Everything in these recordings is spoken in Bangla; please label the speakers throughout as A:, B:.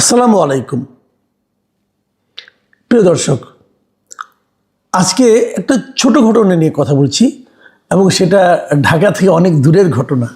A: আসসালামু আলাইকুম প্রিয় দর্শক, আজকে একটা ছোট ঘটনা নিয়ে কথা বলছি এবং সেটা ঢাকা থেকে অনেক দূরের ঘটনা।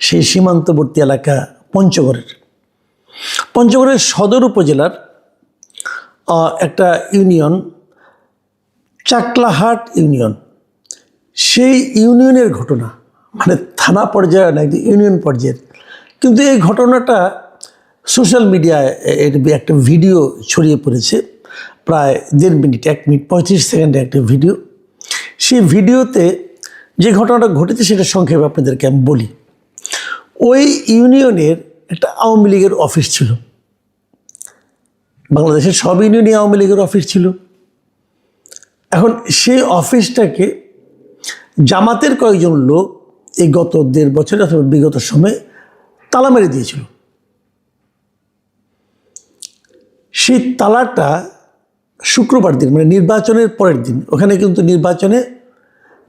A: সেই সীমান্তবর্তী এলাকা পঞ্চগড়ের সদর উপজেলার একটা ইউনিয়ন, চাকলাহাট ইউনিয়ন। সেই ইউনিয়নের ঘটনা, মানে থানা পর্যায়ে না, ইউনিয়ন পর্যায়ের। কিন্তু এই ঘটনাটা সোশ্যাল মিডিয়ায় এর একটা ভিডিও ছড়িয়ে পড়েছে, প্রায় 1.5 মিনিট, 1 মিনিট 35 সেকেন্ডের একটা ভিডিও। সেই ভিডিওতে যে ঘটনাটা ঘটেছে সেটা সংক্ষেপে আপনাদেরকে আমি বলি। ওই ইউনিয়নের একটা আওয়ামী লীগের অফিস ছিল। বাংলাদেশের সব ইউনিয়নে আওয়ামী লীগের অফিস ছিল। এখন সেই অফিসটাকে জামাতের কয়েকজন লোক এই গত 1.5 বছর অথবা বিগত সময়ে তালা মেরে দিয়েছিল। সেই তালাটা শুক্রবার দিন, মানে নির্বাচনের পরের দিন, ওখানে কিন্তু নির্বাচনে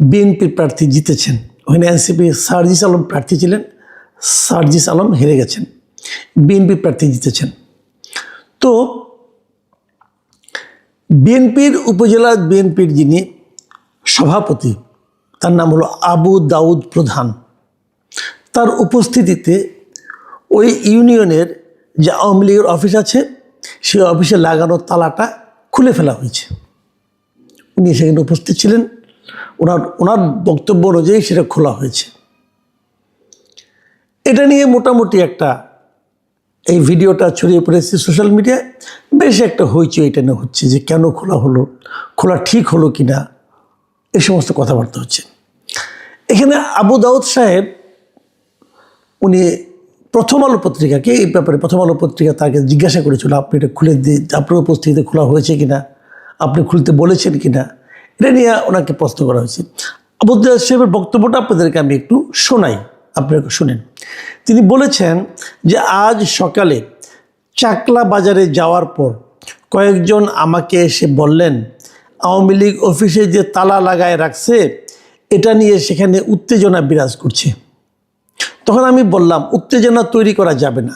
A: বিএনপির প্রার্থী জিতেছেন। ওখানে এনসিপি সার্জিস আলম প্রার্থী ছিলেন, সার্জিস আলম হেরে গেছেন, বিএনপি প্রার্থী জিতেছেন। তো বিএনপির উপজেলা বিএনপির যিনি সভাপতি, তার নাম হলো আবু দাউদ প্রধান, তার উপস্থিতিতে ওই ইউনিয়নের যে আওয়ামী লীগের অফিস আছে সেই অফিসে লাগানো তালাটা খুলে ফেলা হয়েছে। উনি সেখানে উপস্থিত ছিলেন, ওনার বক্তব্য অনুযায়ী সেটা খোলা হয়েছে। এটা নিয়ে মোটামুটি একটা এই ভিডিওটা ছড়িয়ে পড়েছে সোশ্যাল মিডিয়ায়। বেশ একটা হইচই এটা নিয়ে হচ্ছে যে কেন খোলা হলো, খোলা ঠিক হলো কি না, এই সমস্ত কথাবার্তা হচ্ছে। এখানে আবু দাউদ সাহেব উনি প্রথম আলো পত্রিকাকে এই ব্যাপারে, প্রথম আলো পত্রিকা তাকে জিজ্ঞাসা করেছিল, আপনি এটা খুলে দিয়ে, আপনার উপস্থিতিতে খোলা হয়েছে কিনা, আপনি খুলতে বলেছেন কিনা, এটা নিয়ে ওনাকে প্রশ্ন করা হয়েছে। আবু দাউদ সাহেবের বক্তব্যটা আপনাদেরকে আমি একটু শোনাই, আপনারা শুনেন। তিনি বলেছেন যে আজ সকালে চাকলা বাজারে যাওয়ার পর কয়েকজন আমাকে এসে বললেন আওয়ামী লীগ অফিসে যে তালা লাগায় রাখছে এটা নিয়ে সেখানে উত্তেজনা বিরাজ করছে। তখন আমি বললাম, উত্তেজনা তৈরি করা যাবে না,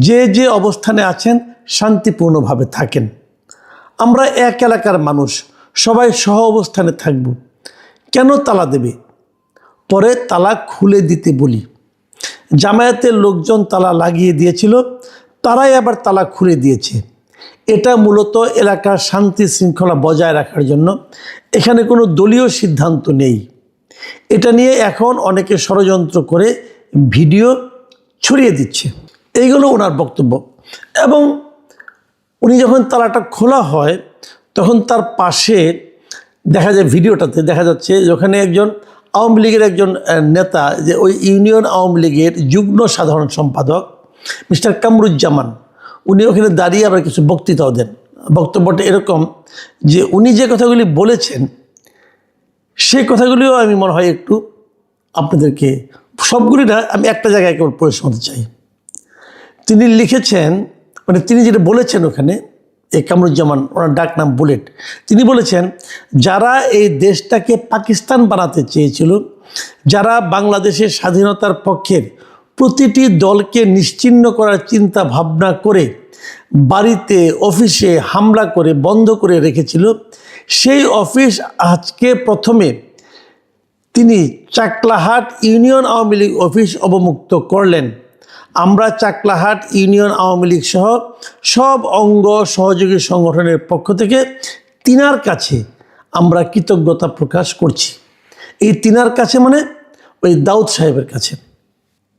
A: যে যে অবস্থানে আছেন শান্তিপূর্ণভাবে থাকেন। আমরা এক এলাকার মানুষ, সবাই সহ অবস্থানে থাকব, কেন তালা দেবে? পরে তালা খুলে দিতে বলি। জামায়াতের লোকজন তালা লাগিয়ে দিয়েছিল, তারাই আবার তালা খুলে দিয়েছে। এটা মূলত এলাকার শান্তি শৃঙ্খলা বজায় রাখার জন্য, এখানে কোনো দলীয় সিদ্ধান্ত নেই। এটা নিয়ে এখন অনেকে ষড়যন্ত্র করে ভিডিও ছড়িয়ে দিচ্ছে। এইগুলো ওনার বক্তব্য। এবং উনি যখন তালাটা খোলা হয় তখন তার পাশে দেখা যায়, ভিডিওটাতে দেখা যাচ্ছে যেখানে একজন আওয়ামী লীগের একজন নেতা, যে ওই ইউনিয়ন আওয়ামী লীগের যুগ্ম সাধারণ সম্পাদক মিস্টার কামরুজ্জামান, উনি ওখানে দাঁড়িয়ে আবার কিছু বক্তৃতাও দেন। বক্তব্যটা এরকম যে উনি যে কথাগুলি বলেছেন সেই কথাগুলিও আমি মনে হয় একটু আপনাদেরকে, সবগুলি না, আমি একটা জায়গায় কেবল পড়ে শোনাতে চাই। তিনি লিখেছেন, মানে তিনি যেটা বলেছেন ওখানে, এই কামরুজ্জামান, ওনার ডাক নাম বুলেট, তিনি বলেছেন যারা এই দেশটাকে পাকিস্তান বানাতে চেয়েছিল, যারা বাংলাদেশের স্বাধীনতার পক্ষের প্রতিটি দলকে নিশ্চিহ্ন করার চিন্তা ভাবনা করে বাড়িতে অফিসে হামলা করে বন্ধ করে রেখেছিল, সেই অফিস আজকে প্রথমে তিনি চাকলাহাট ইউনিয়ন আওয়ামী লীগ অফিস অবমুক্ত করলেন। আমরা চাকলাহাট ইউনিয়ন আওয়ামী লীগ সহ সব অঙ্গ সহযোগী সংগঠনের পক্ষ থেকে তিনার কাছে আমরা কৃতজ্ঞতা প্রকাশ করছি। এই তিনার কাছে মানে ওই দাউদ সাহেবের কাছে।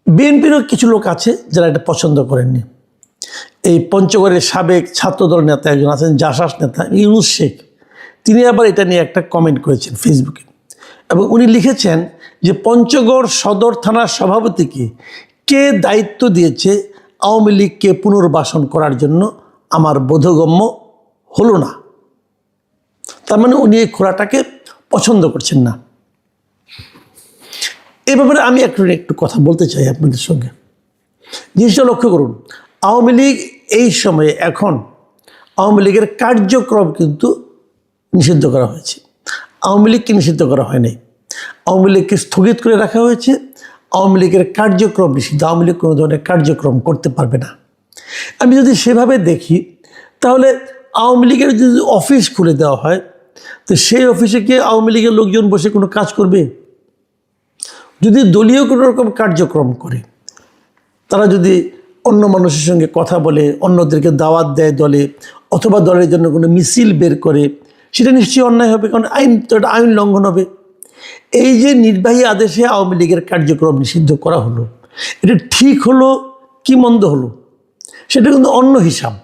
A: বিএনপিরও কিছু লোক আছে যারা এটা পছন্দ করেননি। এই পঞ্চগড়ের সাবেক ছাত্রদল নেতা একজন আছেন, জাসাস নেতা ইউনুস শেখ, তিনি আবার এটা নিয়ে একটা কমেন্ট করেছেন ফেসবুকে। এবং উনি লিখেছেন যে পঞ্চগড় সদর থানার সভাপতিকে কে দায়িত্ব দিয়েছে আওয়ামী লীগকে পুনর্বাসন করার জন্য আমার বোধগম্য হলো না। তার মানে উনি এই খোলাটাকে পছন্দ করছেন না। এই ব্যাপারে আমি একটু কথা বলতে চাই আপনাদের সঙ্গে। জিনিসটা লক্ষ্য করুন, আওয়ামী লীগ এই সময়ে, এখন আওয়ামী লীগের কার্যক্রম কিন্তু নিষিদ্ধ করা হয়েছে, আওয়ামী লীগকে নিষিদ্ধ করা হয়নি। আওয়ামী লীগকে স্থগিত করে রাখা হয়েছে। আওয়ামী লীগের কার্যক্রম নিষিদ্ধ, আওয়ামী লীগ কোনো ধরনের কার্যক্রম করতে পারবে না। আমি যদি সেভাবে দেখি তাহলে আওয়ামী লীগের যদি অফিস খুলে দেওয়া হয় তো সেই অফিসে কি আওয়ামী লীগের লোকজন বসে কোনো কাজ করবে? যদি দলীয় কোনো রকম কার্যক্রম করে, তারা যদি অন্য মানুষের সঙ্গে কথা বলে, অন্যদেরকে দাওয়াত দেয় দলে, অথবা দলের জন্য কোনো মিছিল বের করে, সেটা নিশ্চয়ই অন্যায় হবে, কারণ আইন তো এটা আইন লঙ্ঘন হবে। এই যে নির্বাহী আদেশে আওয়ামী লীগের কার্যক্রম নিষিদ্ধ করা হলো, এটা ঠিক হলো কি মন্দ হলো, সেটা কিন্তু অন্য হিসাব।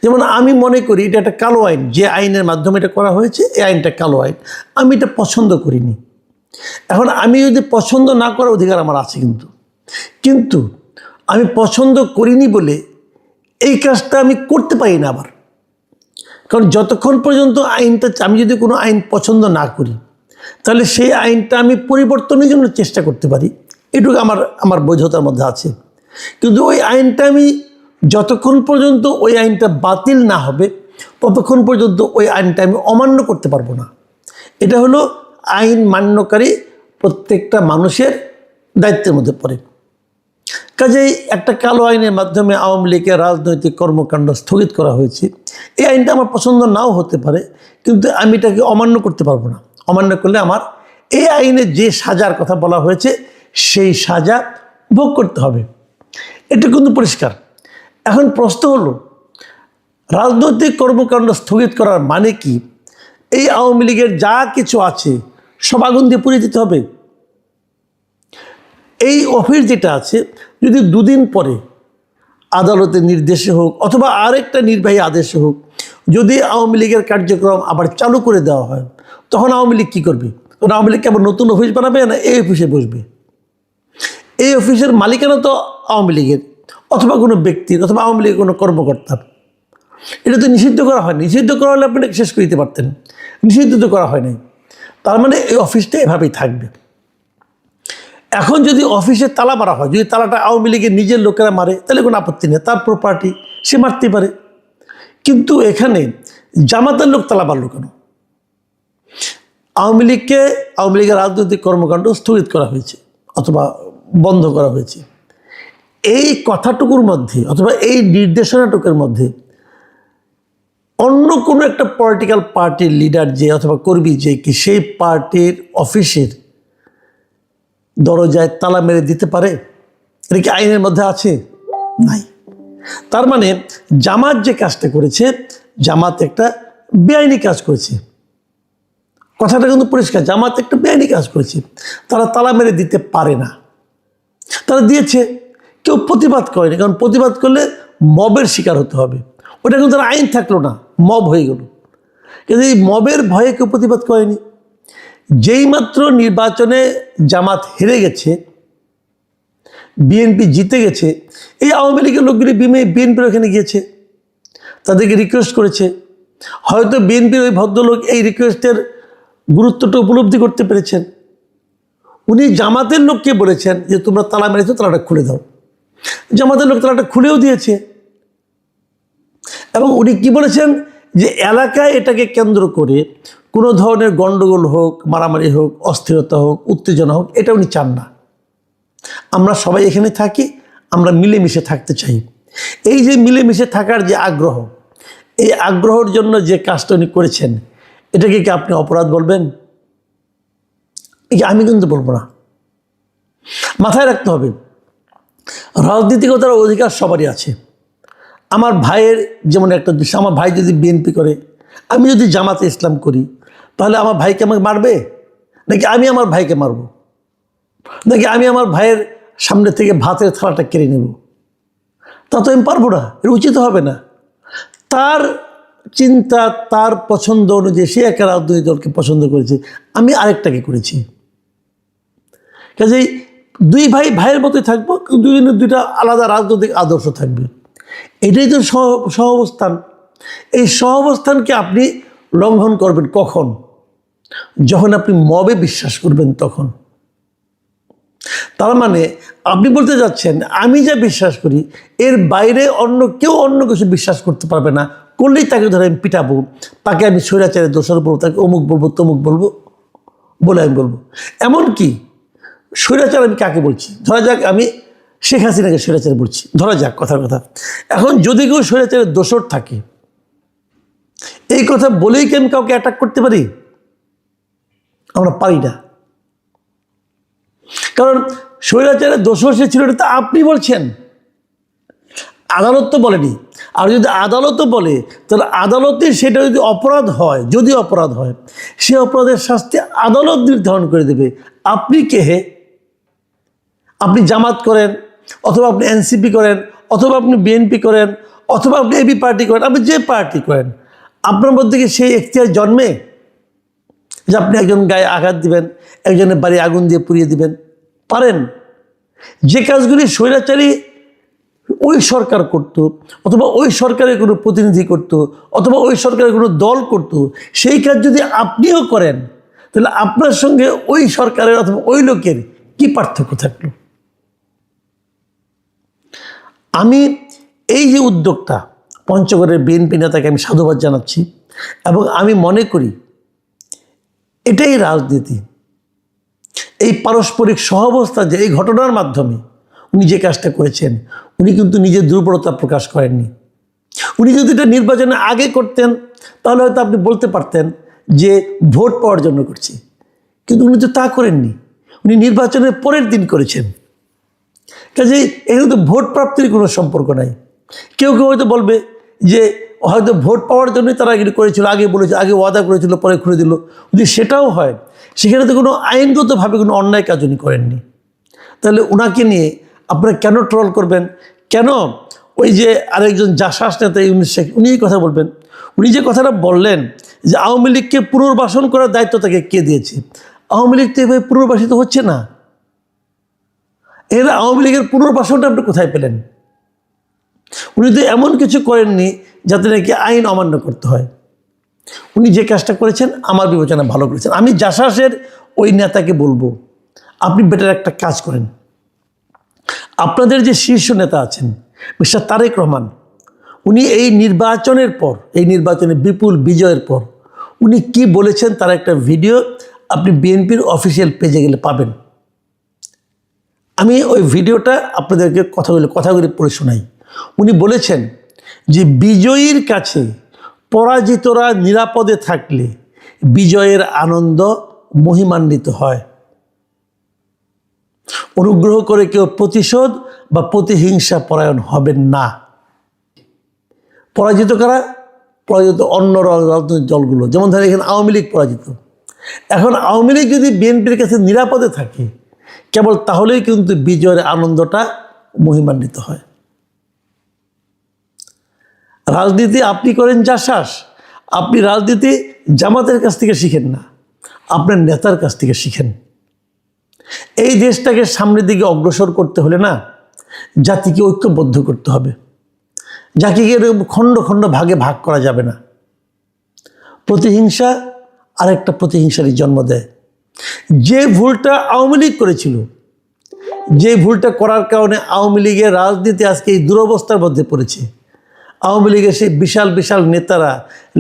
A: যেমন আমি মনে করি এটা একটা কালো আইন, যে আইনের মাধ্যমে এটা করা হয়েছে এই আইনটা কালো আইন, আমি এটা পছন্দ করিনি। এখন আমি যদি পছন্দ না করার অধিকার আমার আছে, কিন্তু আমি পছন্দ করিনি বলে এই কাজটা আমি করতে পারি না আবার। কারণ যতক্ষণ পর্যন্ত আইনটা, আমি যদি কোনো আইন পছন্দ না করি তাহলে সেই আইনটা আমি পরিবর্তনের জন্য চেষ্টা করতে পারি, এটুকু আমার বোঝতার মধ্যে আছে। কিন্তু ওই আইনটা আমি যতক্ষণ পর্যন্ত ওই আইনটা বাতিল না হবে ততক্ষণ পর্যন্ত ওই আইনটা আমি অমান্য করতে পারবো না। এটা হলো আইন মান্যকারী প্রত্যেকটা মানুষের দায়িত্বের মধ্যে পড়ে। কাজেই একটা কালো আইনের মাধ্যমে আওয়ামী লীগের রাজনৈতিক কর্মকাণ্ড স্থগিত করা হয়েছে, এই আইনটা আমার পছন্দ নাও হতে পারে, কিন্তু আমি এটাকে অমান্য করতে পারবো না। অমান্য করলে আমার এই আইনে যে সাজার কথা বলা হয়েছে সেই সাজা ভোগ করতে হবে, এটা কিন্তু পরিষ্কার। এখন প্রশ্ন হলো, রাজনৈতিক কর্মকাণ্ড স্থগিত করার মানে কি এই আওয়ামী লীগের যা কিছু আছে সব আগুন দিয়ে পুড়িয়ে দিতে হবে? এই অফিস যেটা আছে, যদি দুদিন পরে আদালতের নির্দেশে হোক অথবা আরেকটা নির্বাহী আদেশে হোক যদি আওয়ামী লীগের কার্যক্রম আবার চালু করে দেওয়া হয়, তখন আওয়ামী লীগ কী করবে? তখন আওয়ামী লীগ আবার নতুন অফিস বানাবে, না এই অফিসে বসবে? এই অফিসের মালিকানা তো আওয়ামী লীগের অথবা কোনো ব্যক্তির অথবা আওয়ামী লীগের কোনো কর্মকর্তার। এটা তো নিষিদ্ধ করা হয়নি। নিষিদ্ধ করা হলে আপনি শেষ করে দিতে পারতেন, নিষিদ্ধ তো করা হয়নি। তার মানে এই অফিসটা এভাবেই থাকবে। এখন যদি অফিসে তালা মারা হয়, যদি তালাটা আওয়ামী লীগের নিজের লোকেরা মারে তাহলে কোনো আপত্তি নেই, তার প্রপার্টি, সে মারতে পারে। কিন্তু এখানে জামাতের লোক তালা মারল কেন? আওয়ামী লীগের রাজনৈতিক কর্মকাণ্ড স্থগিত করা হয়েছে অথবা বন্ধ করা হয়েছে, এই কথাটুকুর মধ্যে অথবা এই নির্দেশনাটুকুর মধ্যে অন্য কোনো একটা পলিটিক্যাল পার্টির লিডার যে অথবা কর্মী যে কি সেই পার্টির অফিসের দরজায় তালা মেরে দিতে পারে? এটা কি আইনের মধ্যে আছে? নাই। তার মানে জামাত যে কাজটা করেছে, জামাত একটা বেআইনি কাজ করেছে, কথাটা কিন্তু পরিষ্কার। জামাত একটা বেআইনি কাজ করেছে, তারা তালা মেরে দিতে পারে না। তারা দিয়েছে, কেউ প্রতিবাদ করেনি, কারণ প্রতিবাদ করলে মবের শিকার হতে হবে। ওটা কিন্তু তার আইন থাকলো না, মব হয়ে গেল। কিন্তু এই মবের ভয়ে কেউ প্রতিবাদ করেনি। যেই মাত্র নির্বাচনে জামাত হেরে গেছে, বিএনপি জিতে গেছে, এই আওয়ামী লীগের লোকগুলি বিএনপির ওখানে গিয়েছে, তাদেরকে রিকোয়েস্ট করেছে। হয়তো বিএনপির ওই ভদ্রলোক এই রিকোয়েস্টের গুরুত্বটা উপলব্ধি করতে পেরেছেন। উনি জামাতের লোককে বলেছেন যে তোমরা তালা মেরেছো, তালাটা খুলে দাও। জামাতের লোক তালাটা খুলেও দিয়েছে। এবং উনি কি বলেছেন যে এলাকায় এটাকে কেন্দ্র করে কোনো ধরনের গণ্ডগোল হোক, মারামারি হোক, অস্থিরতা হোক, উত্তেজনা হোক, এটা উনি চান না। আমরা সবাই এখানে থাকি, আমরা মিলেমিশে থাকতে চাই। এই যে মিলেমিশে থাকার যে আগ্রহ, এই আগ্রহের জন্য যে কাজটা উনি করেছেন, এটাকে কি আপনি অপরাধ বলবেন? আমি কিন্তু বলবো না। মাথায় রাখতে হবে, রাজনীতিগতার অধিকার সবারই আছে। আমার ভাইয়ের যেমন একটা দৃশ্য, আমার ভাই যদি বিএনপি করে, আমি যদি জামাতে ইসলাম করি, তাহলে আমার ভাইকে আমাকে মারবে? নাকি আমি আমার ভাইকে মারব? নাকি আমি আমার ভাইয়ের সামনে থেকে ভাতের থালাটা কেড়ে নেব? তা তো আমি পারবো না, এটা উচিত হবে না। তার চিন্তা, তার পছন্দ অনুযায়ী সে একটা রাজনৈতিক দলকে পছন্দ করেছে, আমি আরেকটাকে করেছি। কাজেই দুই ভাই ভাইয়ের মতোই থাকবো, দুজনের দুইটা আলাদা রাজনৈতিক আদর্শ থাকবে। এটাই তো সহাবস্থান। এই সহাবস্থানকে আপনি লঙ্ঘন করবেন কখন? যখন আপনি মবে বিশ্বাস করবেন তখন। তার মানে আপনি বলতে যাচ্ছেন আমি যা বিশ্বাস করি এর বাইরে অন্য কেউ অন্য কিছু বিশ্বাস করতে পারবে না, করলেই তাকে ধরে আমি পিটাবো, তাকে আমি স্বৈরাচারের দোষর বলবো, তাকে অমুক বলবো তমুক বলবো বলে আমি বলবো। এমনকি স্বৈরাচার আমি কাকে বলছি? ধরা যাক আমি শেখ হাসিনাকে স্বৈরাচার বলছি, ধরা যাক কথার কথা। এখন যদি কেউ স্বৈরাচারের দোষর থাকে, এই কথা বলেই কি আমি কাউকে অ্যাটাক করতে পারি? আমরা পারি না। কারণ স্বৈরাচারের দোষর সে ছিল, এটা তো আপনি বলছেন, আদালত তো বলেনি। আর যদি আদালতও বলে, তাহলে আদালতে সেটা যদি অপরাধ হয়, যদি অপরাধ হয়, সে অপরাধের শাস্তি আদালত নির্ধারণ করে দেবে। আপনি কে হে? আপনি জামাত করেন, অথবা আপনি এনসিপি করেন, অথবা আপনি বিএনপি করেন, অথবা আপনি এবি পার্টি করেন, আপনি যে পার্টি করেন, আপনার মধ্যে কি সেই এখতিয়ার জন্মে যে আপনি একজন গায়ে আঘাত দিবেন, একজনের বাড়ি আগুন দিয়ে পুড়িয়ে দিবেন? পারেন? যে কাজগুলি স্বৈরাচারী ওই সরকার করত, অথবা ওই সরকারের কোনো প্রতিনিধি করত, অথবা ওই সরকারের কোনো দল করত, সেই কাজ যদি আপনিও করেন, তাহলে আপনার সঙ্গে ওই সরকারের অথবা ওই লোকের কি পার্থক্য থাকলো? আমি এই যে উদ্যোগটা, পঞ্চগড়ের বিএনপি নেতাকে আমি সাধুবাদ জানাচ্ছি, এবং আমি মনে করি এটাই রাজনীতি। এই পারস্পরিক সহাবস্থা, যে এই ঘটনার মাধ্যমে উনি যে কাজটা করেছেন, উনি কিন্তু নিজের দুর্বলতা প্রকাশ করেননি। উনি যদি এটা নির্বাচনের আগে করতেন, তাহলে হয়তো আপনি বলতে পারতেন যে ভোট পাওয়ার জন্য করছি, কিন্তু উনি তো তা করেননি। উনি নির্বাচনের পরের দিন করেছেন। কাজেই এখানে তো ভোট প্রাপ্তির কোনো সম্পর্ক নাই। কেউ কেউ হয়তো বলবে যে হয়তো ভোট পাওয়ার জন্যই তারা এগুলো করেছিল, আগে বলেছিল, আগে ওয়াদা করেছিল, পরে খুলে দিল। যদি সেটাও হয়, সেখানে তো কোনো আইনগতভাবে কোনো অন্যায় কাজ উনি করেননি। তাহলে ওনাকে নিয়ে আপনারা কেন ট্রল করবেন? কেন ওই যে আরেকজন জাসাস নেতা ইউনুস শেখ, উনি এই কথা বলবেন? উনি যে কথাটা বললেন যে আওয়ামী লীগকে পুনর্বাসন করার দায়িত্ব তাকে কে দিয়েছে? আওয়ামী লীগ তো এভাবে পুনর্বাসিত হচ্ছে না। এর আওয়ামী লীগের পুনর্বাসনটা আপনি কোথায় পেলেন? উনি তো এমন কিছু করেননি যাতে নাকি আইন অমান্য করতে হয়। উনি যে কাজটা করেছেন আমার বিবেচনা ভালো করেছেন। আমি জাসাসের ওই নেতাকে বলবো, আপনি বেটার একটা কাজ করেন। আপনাদের যে শীর্ষ নেতা আছেন মিস্টার তারেক রহমান, উনি এই নির্বাচনের পর, এই নির্বাচনে বিপুল বিজয়ের পর উনি কি বলেছেন তার একটা ভিডিও আপনি বিএনপির অফিসিয়াল পেজে গেলে পাবেন। আমি ওই ভিডিওটা আপনাদেরকে কথাগুলি পড়ে শোনাই। উনি বলেছেন যে বিজয়ীর কাছে পরাজিতরা নিরাপদে থাকলে বিজয়ের আনন্দ মহিমান্বিত হয়। অনুগ্রহ করে কেউ প্রতিশোধ বা প্রতিহিংসা পরায়ণ হবেন না। পরাজিত কারা? পরাজিত অন্য রাজনৈতিক দলগুলো, যেমন ধরেন এখানে আওয়ামী লীগ পরাজিত। এখন আওয়ামী লীগ যদি বিএনপির কাছে নিরাপদে থাকে, কেবল তাহলেই কিন্তু বিজয়ের আনন্দটা মহিমান্বিত হয়। রাজনীতি আপনি করেন জাসাস, আপনি রাজনীতি জামাতের কাছ থেকে শিখেন না, আপনার নেতার কাছ থেকে শিখেন। এই দেশটাকে সামনের দিকে অগ্রসর করতে হলে না, জাতিকে ঐক্যবদ্ধ করতে হবে। জাতিকে খণ্ড খণ্ড ভাগে ভাগ করা যাবে না। প্রতিহিংসা আরেকটা প্রতিহিংসারই জন্ম দেয়। যে ভুলটা আওয়ামী লীগ করেছিল, যে ভুলটা করার কারণে আওয়ামী লীগের রাজনীতি আজকে এই দুরবস্থার মধ্যে পড়েছে, আওয়ামী লীগের সেই বিশাল বিশাল নেতারা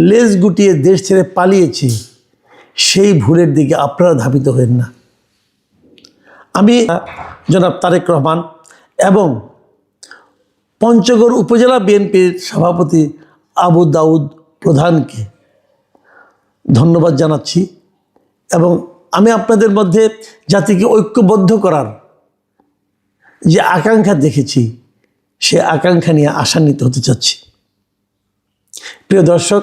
A: লেজ গুটিয়ে দেশ ছেড়ে পালিয়েছে, সেই ভুলের দিকে আপনারা ধাবিত হবেন না। আমি জনাব তারেক রহমান এবং পঞ্চগড় উপজেলা বিএনপির সভাপতি আবু দাউদ প্রধানকে ধন্যবাদ জানাচ্ছি, এবং আমি আপনাদের মধ্যে জাতিকে ঐক্যবদ্ধ করার যে আকাঙ্ক্ষা দেখেছি, সে আকাঙ্ক্ষা নিয়ে আশান্বিত হতে চাচ্ছি। প্রিয় দর্শক,